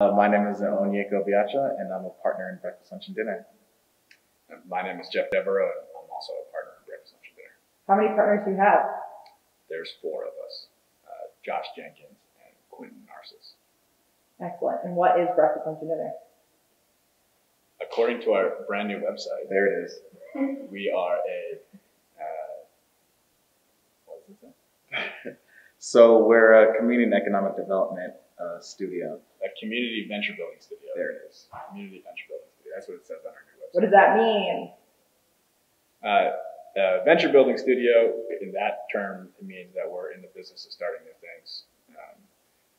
My name is Onyeko Biacha, and I'm a partner in Breakfast, Lunch, and Dinner. And my name is Jeff Devereaux, and I'm also a partner in Breakfast, Lunch, and Dinner. How many partners do you have? There's four of us, Josh Jenkins and Quentin Narcissus. Excellent. And what is Breakfast, Lunch, and Dinner? According to our brand new website, There it is. we are a, what does it say? So we're a community and economic development studio. A community venture building studio. There it is. Community venture building studio. That's what it says on our new website. What does that mean? Venture building studio, in that term, it means that we're in the business of starting new things.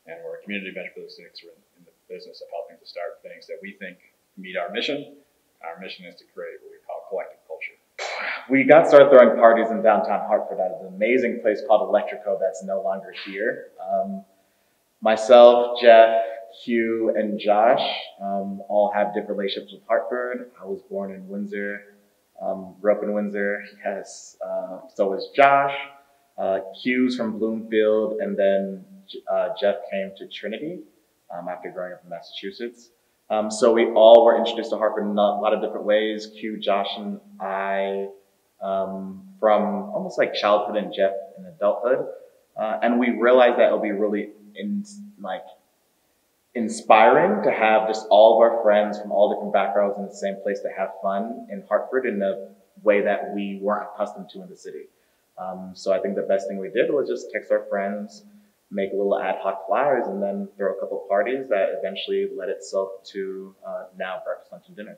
And we're a community venture building studio because we're in the business of helping to start things that we think meet our mission. Our mission is to create what we call collective culture. We got started throwing parties in downtown Hartford at an amazing place called Electrico that's no longer here. Myself, Jeff, Hugh, and Josh all have different relationships with Hartford. I was born in Windsor, grew up in Windsor. Yes, so is Josh. Hugh's from Bloomfield, and then Jeff came to Trinity after growing up in Massachusetts. So we all were introduced to Hartford in a lot of different ways. Hugh, Josh, and I, from almost like childhood and Jeff in adulthood. And we realized that it'll be really inspiring to have just all of our friends from all different backgrounds in the same place to have fun in Hartford in a way that we weren't accustomed to in the city. So I think the best thing we did was just text our friends, make little ad hoc flyers, and then throw a couple parties that eventually led itself to now Breakfast, Lunch, and Dinner.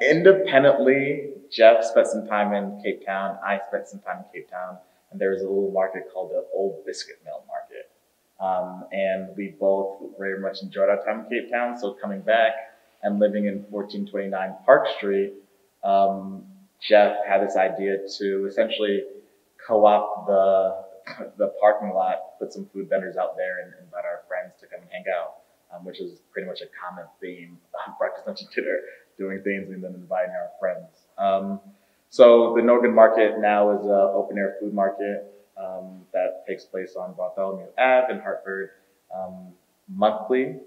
Independently, Jeff spent some time in Cape Town, I spent some time in Cape Town, and there was a little market called the Old Biscuit Mill Market. And we both very much enjoyed our time in Cape Town, so coming back and living in 1429 Park Street, Jeff had this idea to essentially co-opt the parking lot, put some food vendors out there, and invite our friends to come and hang out, which is pretty much a common theme on Breakfast, Lunch, and Dinner, doing things and then inviting our friends. So the Norgan Market now is an open-air food market that takes place on Bartholomew Ave in Hartford monthly.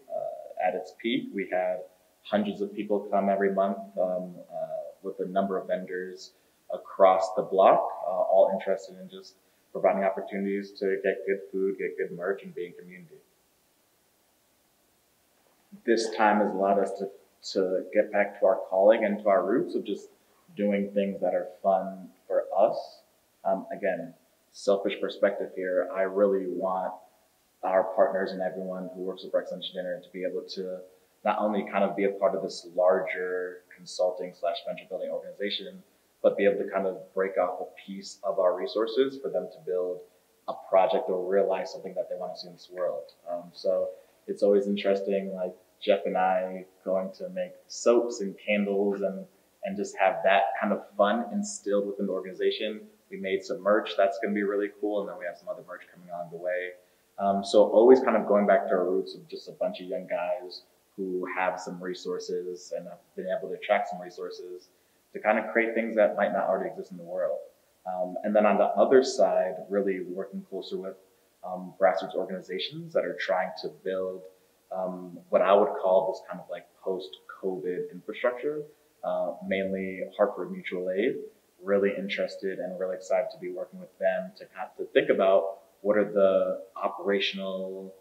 At its peak, we had hundreds of people come every month with a number of vendors across the block, all interested in just providing opportunities to get good food, get good merch, and be in community. This time has allowed us to get back to our calling and to our roots of just doing things that are fun for us. Again, selfish perspective here, I really want our partners and everyone who works with Breakfast, Lunch, and Dinner to be able to not only kind of be a part of this larger consulting / venture building organization, but be able to kind of break off a piece of our resources for them to build a project or realize something that they want to see in this world. So it's always interesting, like Jeff and I going to make soaps and candles and just have that kind of fun instilled within the organization. We made some merch that's going to be really cool, and then we have some other merch coming on the way. So always kind of going back to our roots of just a bunch of young guys who have some resources and have been able to attract some resources to kind of create things that might not already exist in the world. And then on the other side, really working closer with grassroots organizations that are trying to build what I would call this kind of like post-COVID infrastructure, mainly Hartford Mutual Aid. Really interested and really excited to be working with them to kind of think about what are the operational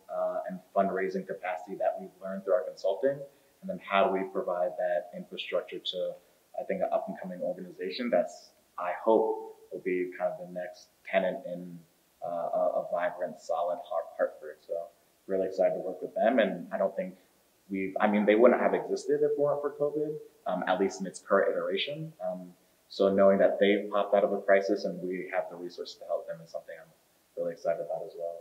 and fundraising capacity that we've learned through our consulting, and then how do we provide that infrastructure to, I think, an up-and-coming organization that's, I hope, will be kind of the next tenant in a vibrant, solid Hartford. So really excited to work with them, and I don't think they wouldn't have existed if it weren't for COVID, at least in its current iteration. So knowing that they've popped out of a crisis and we have the resources to help them is something I'm really excited about as well.